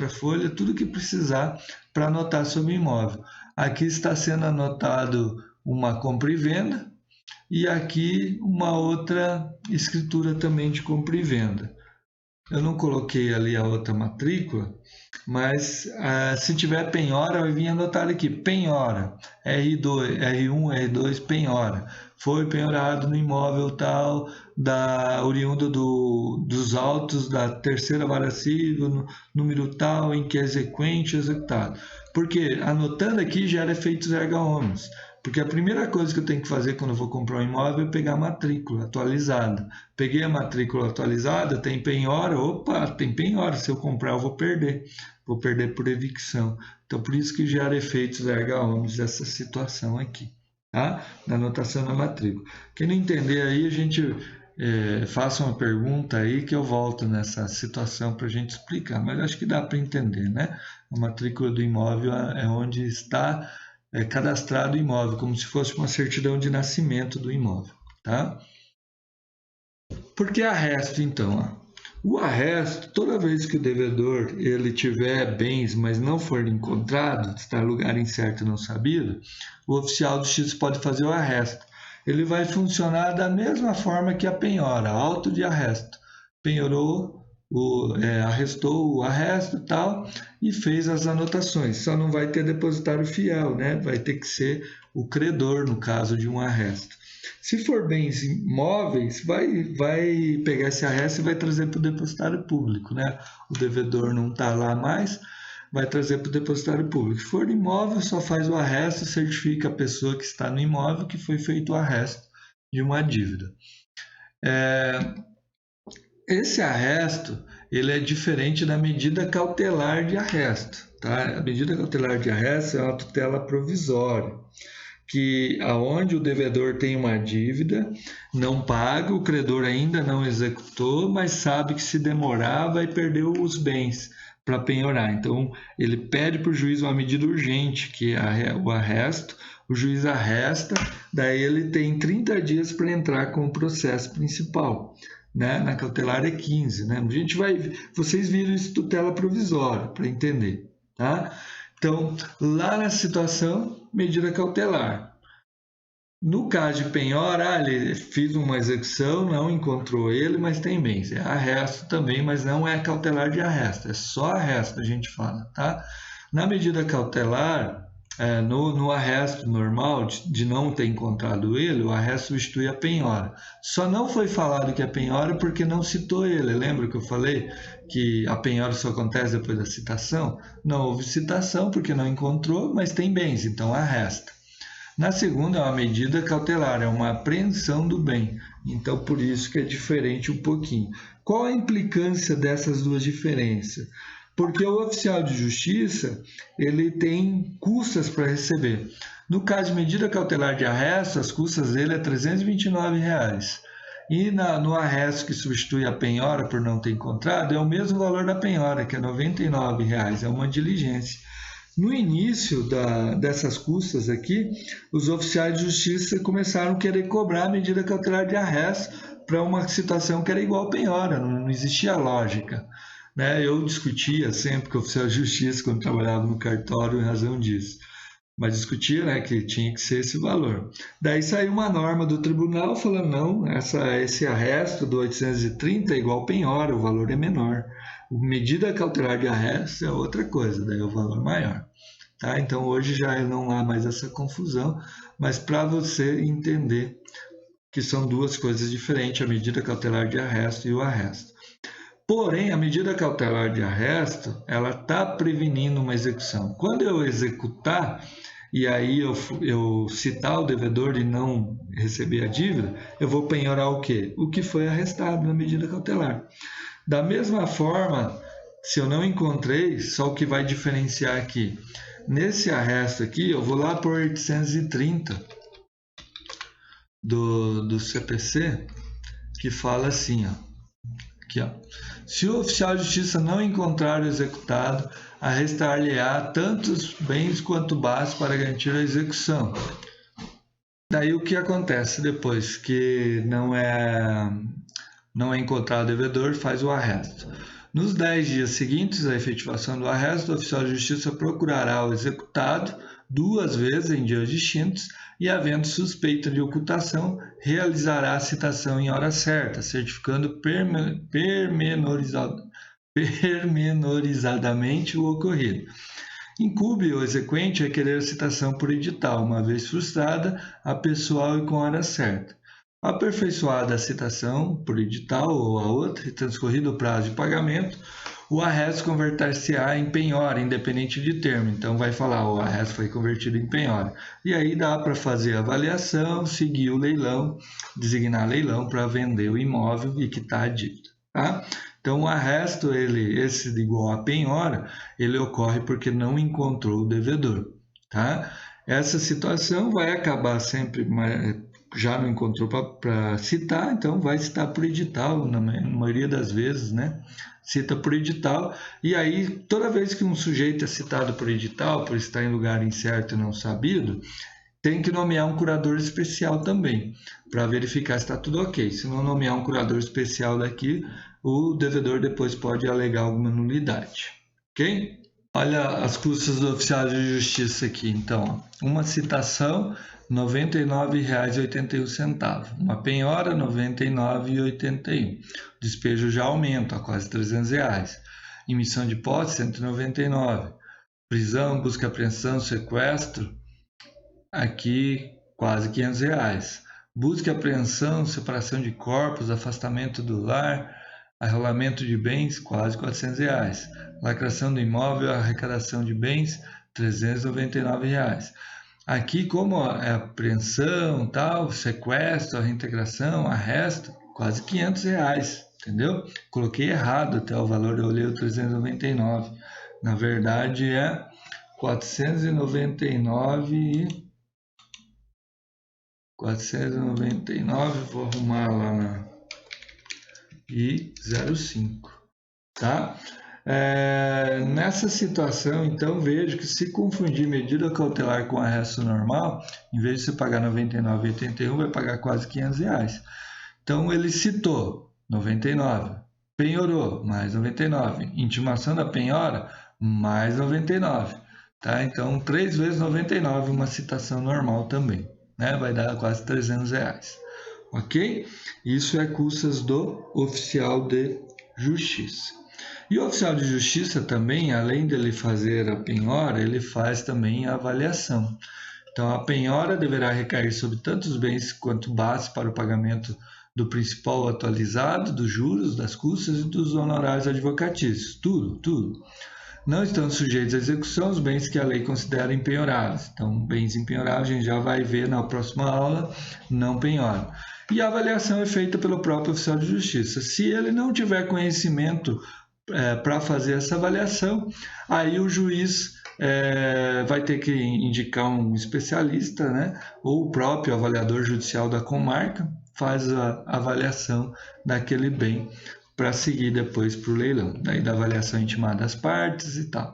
tudo que precisar para anotar sobre o imóvel. Aqui está sendo anotado uma compra e venda e aqui uma outra escritura também de compra e venda. Eu não coloquei ali a outra matrícula, mas se tiver penhora, vai vir anotado aqui, penhora, R2, R1, R2, penhora. Foi penhorado no imóvel tal, oriundo dos autos da terceira vara civil, número tal, em que é exequente, executado. Porque anotando aqui gera efeitos erga omnes. Porque a primeira coisa que eu tenho que fazer quando eu vou comprar um imóvel é pegar a matrícula atualizada. Peguei a matrícula atualizada, tem penhora, tem penhora, se eu comprar eu vou perder por evicção. Então por isso que gera efeitos erga omnes essa situação aqui, tá? Da anotação na matrícula. Quem não entender aí, a gente faça uma pergunta aí que eu volto nessa situação para a gente explicar, mas acho que dá para entender, né? A matrícula do imóvel é onde está cadastrado o imóvel, como se fosse uma certidão de nascimento do imóvel, tá? Por que arresto, então? O arresto, toda vez que o devedor ele tiver bens, mas não for encontrado, está em lugar incerto e não sabido, o oficial de justiça pode fazer o arresto. Ele vai funcionar da mesma forma que a penhora, auto de arresto. Penhorou, arrestou o arresto e tal, e fez as anotações. Só não vai ter depositário fiel, né? Vai ter que ser o credor no caso de um arresto. Se for bens imóveis, vai pegar esse arresto e vai trazer para o depositário público, né? O devedor não está lá mais, vai trazer para o depositário público. Se for imóvel, só faz o arresto, certifica a pessoa que está no imóvel que foi feito o arresto de uma dívida. Esse arresto ele é diferente da medida cautelar de arresto. Tá? A medida cautelar de arresto é uma tutela provisória, que aonde o devedor tem uma dívida, não paga, o credor ainda não executou, mas sabe que se demorar vai perder os bens para penhorar. Então, ele pede para o juiz uma medida urgente, que é o arresto, o juiz arresta, daí ele tem 30 dias para entrar com o processo principal. Né? Na cautelar é 15, né? Vocês viram isso tutela provisória para entender, tá? Então, lá na situação, medida cautelar. No caso de penhora, ele fez uma execução, não encontrou ele, mas tem bens. É arresto também, mas não é cautelar de arresto, é só arresto a gente fala, tá? Na medida cautelar, no arresto normal, de não ter encontrado ele, o arresto substitui a penhora. Só não foi falado que é penhora porque não citou ele. Lembra que eu falei que a penhora só acontece depois da citação? Não houve citação porque não encontrou, mas tem bens, então arresta. Na segunda é uma medida cautelar, é uma apreensão do bem. Então, por isso que é diferente um pouquinho. Qual a implicância dessas duas diferenças? Porque o oficial de justiça, ele tem custas para receber. No caso de medida cautelar de arresto, as custas dele é R$ 329. E no arresto que substitui a penhora por não ter encontrado, é o mesmo valor da penhora, que é R$ 99. É uma diligência. No início dessas custas aqui, os oficiais de justiça começaram a querer cobrar a medida cautelar de arresto para uma situação que era igual a penhora, não existia lógica. Né? Eu discutia sempre com o oficial de justiça quando trabalhava no cartório em razão disso. Mas discutia, né, que tinha que ser esse valor. Daí saiu uma norma do tribunal falando, não, esse arresto do 830 é igual penhora, o valor é menor. Medida cautelar de arresto é outra coisa, daí é o valor maior. Tá? Então hoje já não há mais essa confusão, mas para você entender que são duas coisas diferentes, a medida cautelar de arresto e o arresto. Porém, a medida cautelar de arresto, ela está prevenindo uma execução. Quando eu executar, e aí eu citar o devedor e não receber a dívida, eu vou penhorar o quê? O que foi arrestado na medida cautelar. Da mesma forma, se eu não encontrei, só o que vai diferenciar aqui. Nesse arresto aqui, eu vou lá por 830 do CPC, que fala assim, ó. Aqui, ó. Se o oficial de justiça não encontrar o executado, arrestar-lhe-á tantos bens quanto basta para garantir a execução. Daí o que acontece depois que não é encontrado o devedor, faz o arresto. Nos 10 dias seguintes à efetivação do arresto, o oficial de justiça procurará o executado 2 vezes em dias distintos e, havendo suspeita de ocultação, realizará a citação em hora certa, certificando pormenorizadamente o ocorrido. Incumbe o exequente requerer a citação por edital, uma vez frustrada, a pessoal e com hora certa. Aperfeiçoada a citação por edital ou a outra e transcorrido o prazo de pagamento, o arresto converter-se-á em penhora, independente de termo. Então vai falar, o arresto foi convertido em penhora. E aí dá para fazer a avaliação, seguir o leilão, designar leilão para vender o imóvel e quitar a dívida. Tá? Então o arresto, esse igual a penhora, ele ocorre porque não encontrou o devedor. Tá? Essa situação vai acabar sempre, já não encontrou para citar, então vai citar por edital, na maioria das vezes, né? Cita por edital, e aí toda vez que um sujeito é citado por edital, por estar em lugar incerto e não sabido, tem que nomear um curador especial também, para verificar se está tudo ok. Se não nomear um curador especial daqui, o devedor depois pode alegar alguma nulidade, ok? Olha as custas do oficial de justiça aqui, então, uma citação, R$ 99,81. Uma penhora, R$ 99,81. Despejo já aumenta, quase R$ 300. Emissão de posse, R$ 199. Prisão, busca e apreensão, sequestro, aqui quase R$ 500. Busca e apreensão, separação de corpos, afastamento do lar, arrolamento de bens, quase R$ 400. Lacração do imóvel, arrecadação de bens, R$ 399. Aqui, como é apreensão, tal, sequestro, reintegração, arresto, quase R$ 500, entendeu? Coloquei errado até o valor, eu olhei o 399. Na verdade é 499, vou arrumar lá e 05, tá? Nessa situação, então, vejo que se confundir medida cautelar com arresto normal, em vez de você pagar R$ 99,81, vai pagar quase R$ 500. Então, ele citou 99, penhorou, mais 99, intimação da penhora, mais 99. Tá? Então, 3 vezes 99, uma citação normal também. Né? Vai dar quase R$ 300. Ok? Isso é custas do oficial de justiça. E o oficial de justiça também, além dele fazer a penhora, ele faz também a avaliação. Então, a penhora deverá recair sobre tantos bens quanto base para o pagamento do principal atualizado, dos juros, das custas e dos honorários advocatícios. Tudo. Não estão sujeitos à execução os bens que a lei considera empenhoráveis. Então, bens empenhoráveis a gente já vai ver na próxima aula, não penhora. E a avaliação é feita pelo próprio oficial de justiça. Se ele não tiver conhecimento para fazer essa avaliação, aí o juiz vai ter que indicar um especialista, né? Ou o próprio avaliador judicial da comarca faz a avaliação daquele bem para seguir depois para o leilão, daí da avaliação intimada das partes e tal.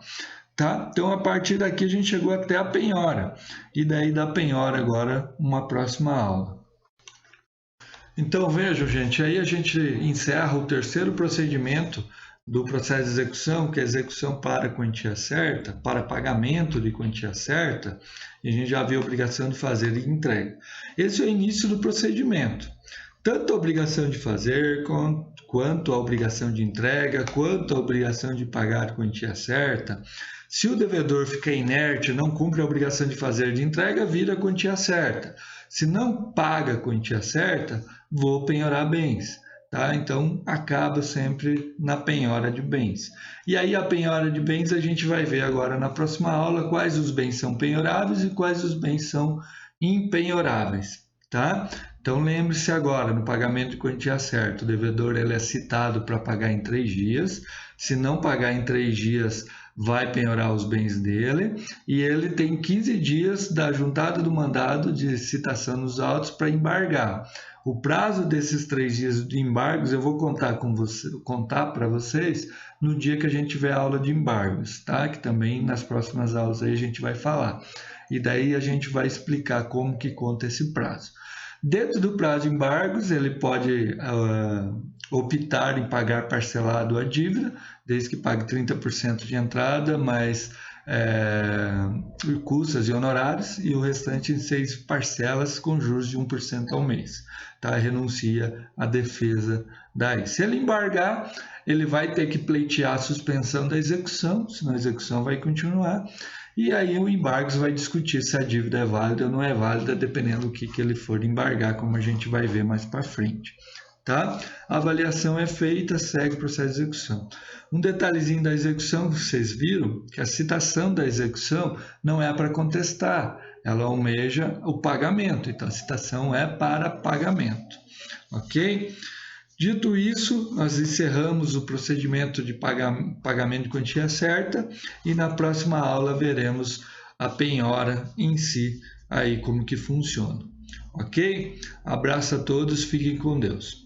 Tá? Então, a partir daqui a gente chegou até a penhora, e daí da penhora agora uma próxima aula. Então, vejam, gente, aí a gente encerra o terceiro procedimento do processo de execução, que é a execução para quantia certa, para pagamento de quantia certa, e a gente já viu a obrigação de fazer e entrega. Esse é o início do procedimento. Tanto a obrigação de fazer, quanto a obrigação de entrega, quanto a obrigação de pagar a quantia certa. Se o devedor ficar inerte, não cumpre a obrigação de fazer de entrega, vira a quantia certa. Se não paga a quantia certa, vou penhorar bens. Tá? Então, acaba sempre na penhora de bens. E aí, a penhora de bens, a gente vai ver agora na próxima aula quais os bens são penhoráveis e quais os bens são impenhoráveis. Tá? Então, lembre-se agora, no pagamento de quantia certa, o devedor ele é citado para pagar em 3 dias. Se não pagar em 3 dias, vai penhorar os bens dele. E ele tem 15 dias da juntada do mandado de citação nos autos para embargar. O prazo desses 3 dias de embargos eu vou contar para vocês no dia que a gente tiver aula de embargos, tá? Que também nas próximas aulas aí a gente vai falar. E daí a gente vai explicar como que conta esse prazo. Dentro do prazo de embargos, ele pode optar em pagar parcelado a dívida, desde que pague 30% de entrada, mais custas e honorários, e o restante em 6 parcelas com juros de 1% ao mês. Tá? Renuncia à defesa daí. Se ele embargar, ele vai ter que pleitear a suspensão da execução, senão a execução vai continuar. E aí o embargos vai discutir se a dívida é válida ou não é válida, dependendo do que ele for embargar, como a gente vai ver mais para frente. Tá? A avaliação é feita, segue o processo de execução. Um detalhezinho da execução, vocês viram que a citação da execução não é para contestar, ela almeja o pagamento, então a citação é para pagamento. Ok? Dito isso, nós encerramos o procedimento de pagamento de quantia certa e na próxima aula veremos a penhora em si, aí como que funciona. Ok? Abraço a todos, fiquem com Deus.